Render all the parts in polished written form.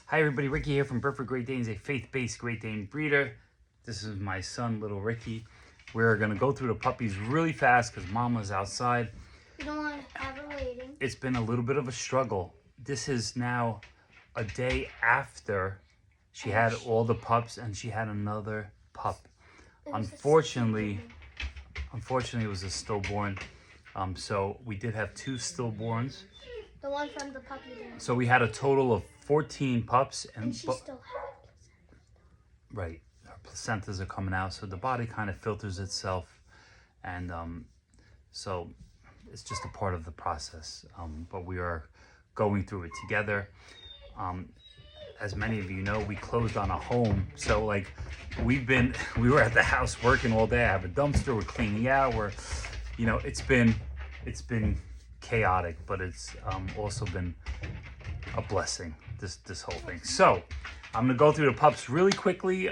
Hi everybody, Ricky here from Brifford Great Danes, a faith-based Great Dane breeder. This is my son, little Ricky. We're gonna go through the puppies really fast because Mama's outside. You don't want to have her waiting. It's been a little bit of a struggle. This is now a day after she had all the pups and she had another pup. Unfortunately, it was a stillborn. So we did have two stillborns. The one from the puppy dance. So we had a total of 14 pups, And she still had right, her placentas are coming out, so the body kind of filters itself, and so it's just a part of the process. But we are going through it together. As many of you know, we closed on a home, so like we were at the house working all day. I have a dumpster, we're cleaning out, it's been chaotic, but it's also been a blessing, this whole thing. So I'm gonna go through the pups really quickly.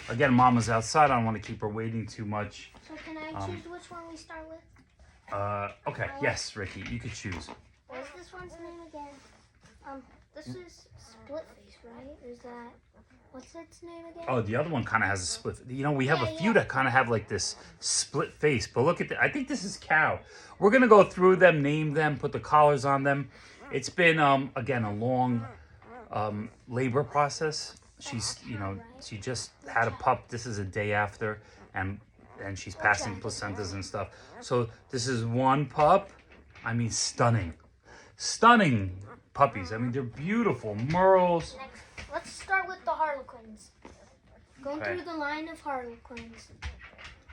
Again, Mama's outside. I don't want to keep her waiting too much. So can I choose which one we start with? Okay, yes, Ricky, you could choose. What's this one's name again? This is Split Face, right? Is that, what's its name again? Oh, the other one kind of has a split. We have a few that kind of have like this split face, but look at I think this is Cow. We're gonna go through them, name them, put the collars on them. It's been again a long labor process. She's she just had a pup. This is a day after, and she's passing placentas and stuff. So this is one pup. I mean, stunning puppies. I mean, they're beautiful merles. Next, let's start with the Harlequins. Going through the line of Harlequins.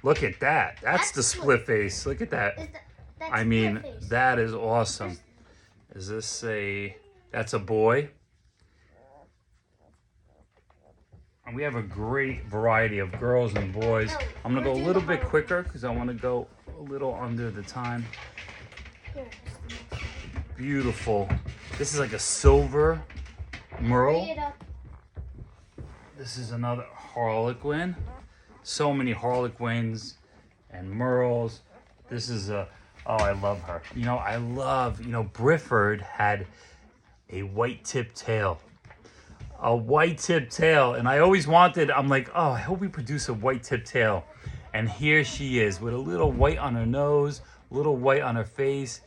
Look at that. That's the split face. Look at that. I mean, that is awesome. Is this that's a boy? And we have a great variety of girls and boys. I'm going to go a little bit quicker because I want to go a little under the time. Beautiful. This is like a silver merle. This is another Harlequin. So many Harlequins and merles. This is oh, I love her. Brifford had a white tip tail. A white tip tail. And I always wanted, I'm like, oh, I hope we produce a white tip tail. And here she is with a little white on her nose, a little white on her face.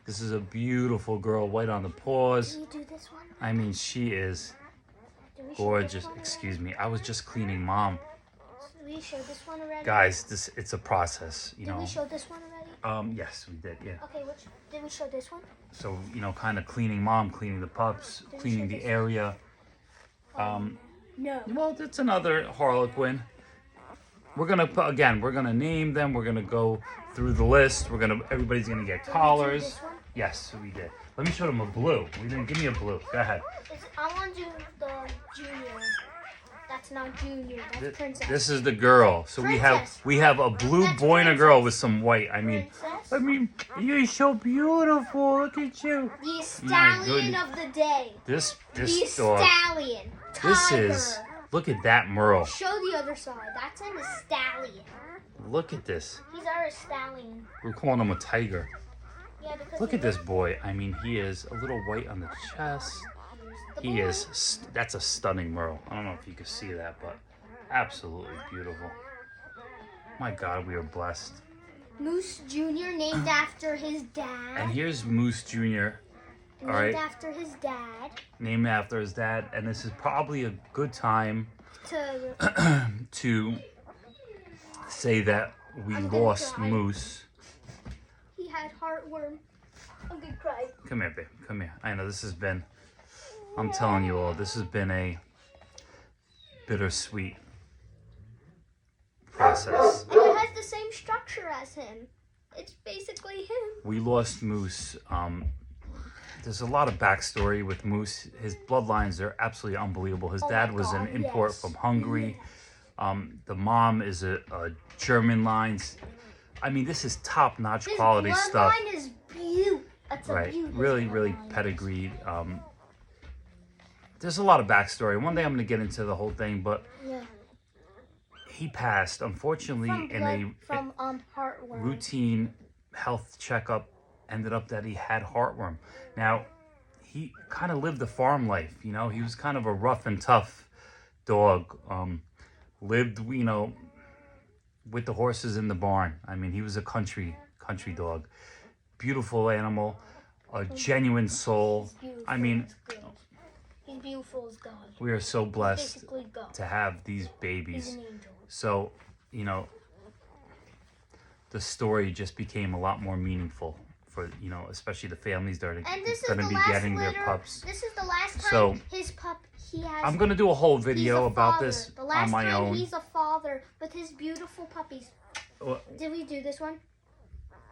This is a beautiful girl, white on the paws. Can you do this one? I mean, she is gorgeous. Excuse me, I was just cleaning Mom. Did we show this one already? Guys, it's a process, Did we show this one already? Yes, we did, yeah. Okay, did we show this one? So, kind of cleaning Mom, cleaning the pups, cleaning the area. No. Well, that's another Harlequin. We're gonna name them. We're gonna go through the list. Everybody's gonna get collars. This one? Yes, we did. Let me show them a blue. We didn't give me a blue. Go ahead. I want to do the junior. That's not junior. That's princess. This is the girl. So we have a blue boy and a girl with some white. I mean, you're so beautiful. Look at you. The stallion of the day. This the dog. Stallion. Tiger. Look at that merle. Show the other side. That's a stallion. Look at this. He's our stallion. We're calling him a tiger. Yeah, because look at this boy. I mean, he is a little white on the chest. That's a stunning merle. I don't know if you can see that, but absolutely beautiful. My God, we are blessed. Moose Jr. named after his dad. And here's Moose Jr. Named after his dad. Named after his dad. And this is probably a good time to say that we lost Moose. He had heartworm. I'm gonna cry. Come here, babe. Come here. I know this has been, I'm telling you all, this has been a bittersweet process. And it has the same structure as him. It's basically him. We lost Moose. There's a lot of backstory with Moose. His bloodlines are absolutely unbelievable. His dad was an import from Hungary. The mom is a German line. I mean, this is top-notch quality stuff. His bloodline is beautiful. Right, really pedigreed. There's a lot of backstory. One day I'm going to get into the whole thing, but he passed, unfortunately, from routine health checkup. Ended up that he had heartworm. Now, he kind of lived the farm life. You know, he was kind of a rough and tough dog. Lived, you know, with the horses in the barn. I mean, he was a country dog. Beautiful animal, a genuine soul. I mean, he's beautiful as God. We are so blessed Basically God. to have these babies. He's an angel. So, you know, the story just became a lot more meaningful for, you know, especially the families that are going to be getting their pups. This is the last time So, his pup, he has... I'm going to do a whole video about this the last on my time own. He's a father with his beautiful puppies. Well, Did we do this one?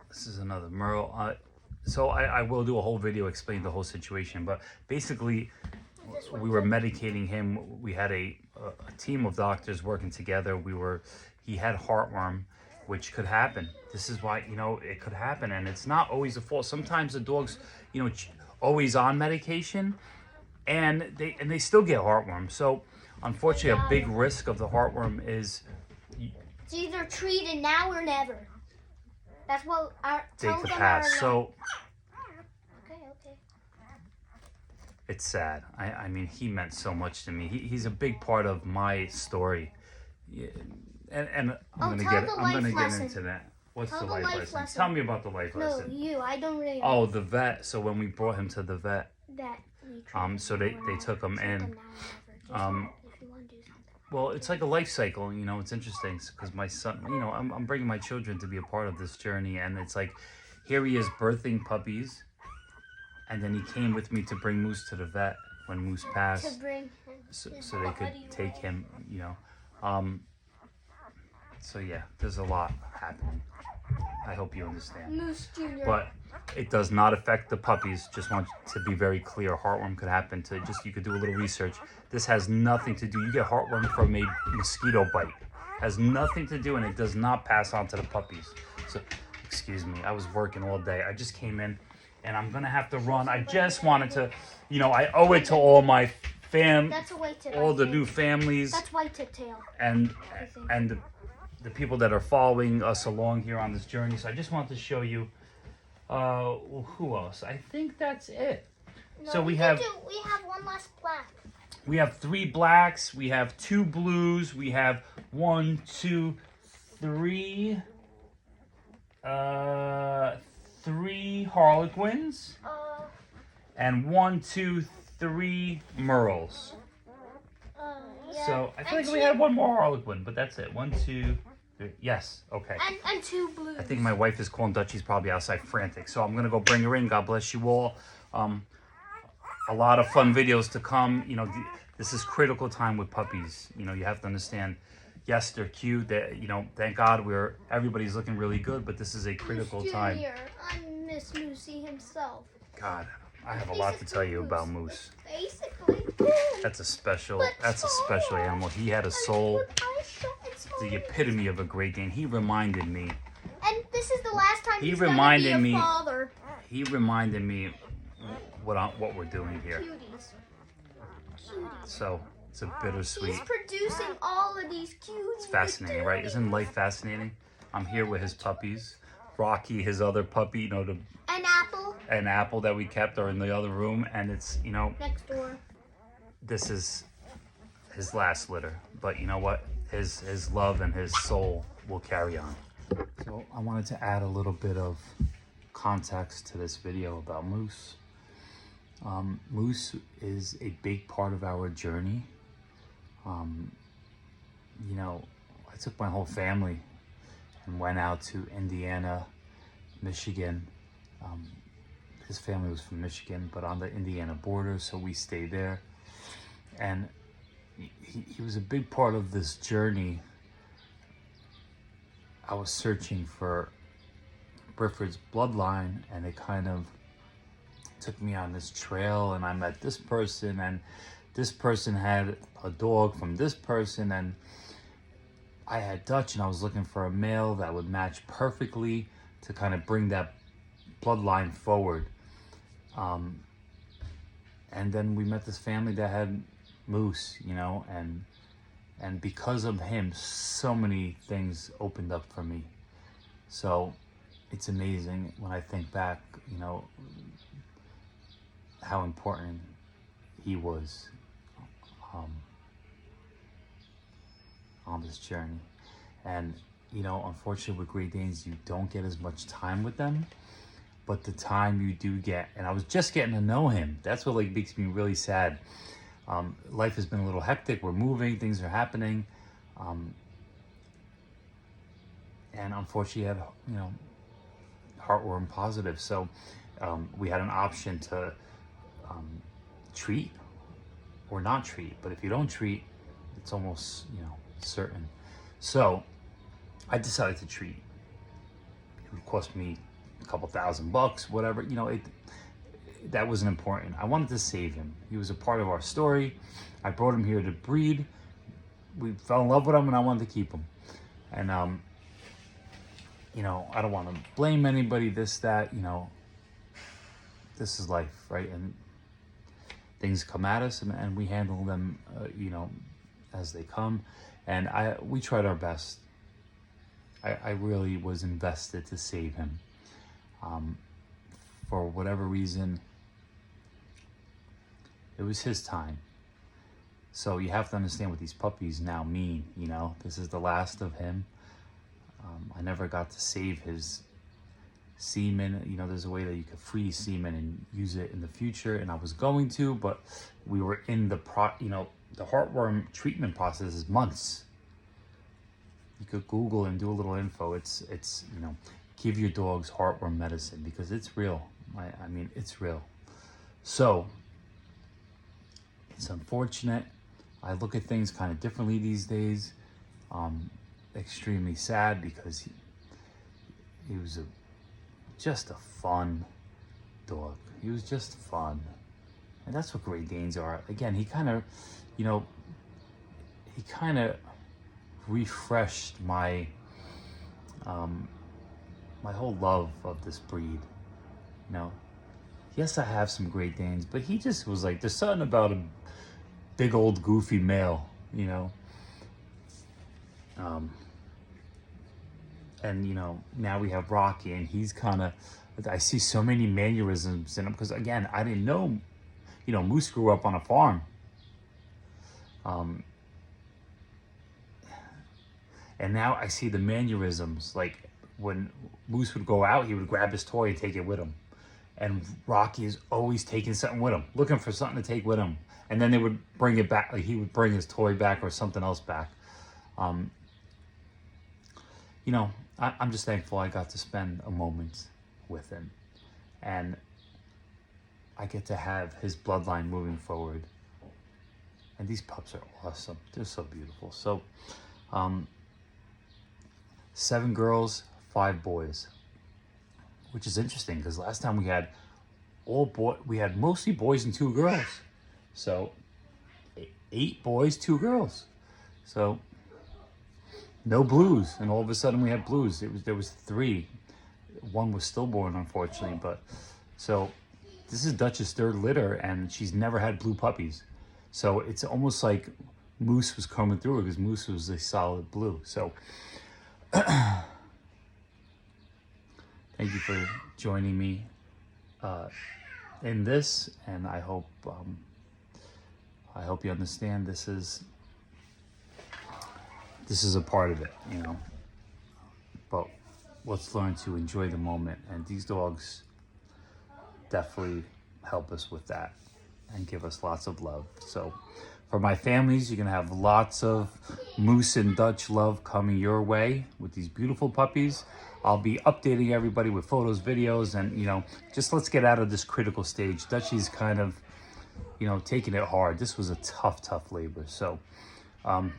this is another Merle. So I will do a whole video explaining the whole situation. But basically, we were medicating him. We had a team of doctors working together. He had heartworm, which could happen. This is why, you know, it could happen. And it's not always a fault. Sometimes the dog's, you know, always on medication, and they still get heartworm. So unfortunately, a big risk of the heartworm is it's either treated now or never. That's what they could pass. So okay. it's sad. I mean, he meant so much to me. He's a big part of my story. Yeah, and I'm gonna get into that. What's the life lesson? Tell me about the life lesson. No, you. I don't really. Oh, the vet. So when we brought him to the vet, so they took him in. Well, it's like a life cycle, you know. It's interesting because my son, you know, I'm bringing my children to be a part of this journey, and it's like, here he is birthing puppies, and then he came with me to bring Moose to the vet when Moose passed, so they could take him, you know. So yeah, there's a lot happening. I hope you understand. Moose Jr. But it does not affect the puppies. Just want to be very clear. Heartworm could happen to you could do a little research. This has nothing to do. You get heartworm from a mosquito bite. Has nothing to do, and it does not pass on to the puppies. So, excuse me. I was working all day. I just came in, and I'm gonna have to run. I just wanted to, you know, I owe it to all my all the new families. That's white tip tail. And the people that are following us along here on this journey. So I just wanted to show you who else. I think that's it. No, so we have one last black. We have 3 blacks. We have 2 blues. We have 1, 2, 3, 3 Harlequins, and 1, 2, 3 Merles. Yeah. So I feel like we had 1 more Harlequin, but that's it. 1, 2, 3. Yes, okay. And 2 blues. I think my wife is calling Dutchie's probably outside frantic, so I'm gonna go bring her in. God bless you all. A lot of fun videos to come. You know, this is critical time with puppies. You know, you have to understand. Yes, they're cute. You know, thank God everybody's looking really good, but this is a critical time. I miss Moosey himself. God, I have a lot to tell you about Moose. Basically, that's a special animal. He had a soul. The epitome of a Great Dane. He reminded me. And this is the last time he's gonna be a father. He reminded me what we're doing here. Cuties. So it's a bittersweet. He's producing all of these cuties. It's fascinating, right? Isn't life fascinating? I'm here with his puppies. Rocky, his other puppy, you know, an apple that we kept are in the other room, and it's, you know, next door. This is his last litter, but you know what? His love and his soul will carry on. So I wanted to add a little bit of context to this video about Moose. Moose is a big part of our journey. You know, I took my whole family and went out to Indiana, Michigan. His family was from Michigan, but on the Indiana border, so we stayed there. And he was a big part of this journey. I was searching for Brifford's bloodline, and it kind of took me on this trail, and I met this person, and this person had a dog from this person, and I had Dutch, and I was looking for a male that would match perfectly to kind of bring that bloodline forward. And then we met this family that had Moose, you know, and because of him, so many things opened up for me. So it's amazing when I think back, you know, how important he was on this journey. And you know, unfortunately with Great Danes, you don't get as much time with them, but the time you do get, and I was just getting to know him. That's what like makes me really sad. Life has been a little hectic. We're moving, things are happening. And unfortunately he had, you know, heartworm positive. So we had an option to treat or not treat. But if you don't treat, it's almost, you know, certain. So I decided to treat. It would cost me a couple $1,000, whatever, you know, that wasn't important. I wanted to save him. He was a part of our story. I brought him here to breed. We fell in love with him and I wanted to keep him. And, you know, I don't want to blame anybody, this, that, you know, this is life, right? And things come at us and we handle them, you know, as they come. And we tried our best. I really was invested to save him. For whatever reason, it was his time. So you have to understand what these puppies now mean, you know. This is the last of him. I never got to save his semen. You know, there's a way that you could freeze semen and use it in the future, and I was going to, but we were in the you know, the heartworm treatment process is months. You could Google and do a little info. It's you know, give your dogs heartworm medicine because it's real. I mean, it's real. So it's unfortunate. I look at things kind of differently these days. Extremely sad because he was just a fun dog. He was just fun. And that's what Great Danes are. Again, he kind of, you know, he kind of refreshed my my whole love of this breed. You know, yes, I have some Great Danes, but he just was like, there's something about a big old goofy male, you know. And you know, now we have Rocky, and he's kind of, I see so many mannerisms in him because again, I didn't know, you know, Moose grew up on a farm. And now I see the mannerisms, like when Moose would go out, he would grab his toy and take it with him. And Rocky is always taking something with him, looking for something to take with him. And then they would bring it back, like he would bring his toy back or something else back. You know, I'm just thankful I got to spend a moment with him. And I get to have his bloodline moving forward. And these pups are awesome. They're so beautiful. So, 7 girls, 5 boys, which is interesting because last time we had we had mostly boys and 2 girls. So 8 boys, 2 girls. So no blues, and all of a sudden we had blues. There was 3. 1 was stillborn, unfortunately, but so this is Dutch's 3rd litter, and she's never had blue puppies. So it's almost like Moose was coming through because Moose was a solid blue. So thank you for joining me in this, and I hope you understand this is a part of it, you know. But let's learn to enjoy the moment, and these dogs definitely help us with that and give us lots of love. So for my families, you're gonna have lots of Moose and Dutch love coming your way with these beautiful puppies. I'll be updating everybody with photos, videos, and you know, just let's get out of this critical stage. Dutchie's kind of, you know, taking it hard. This was a tough labor. So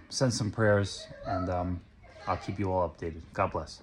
send some prayers, and I'll keep you all updated. God bless.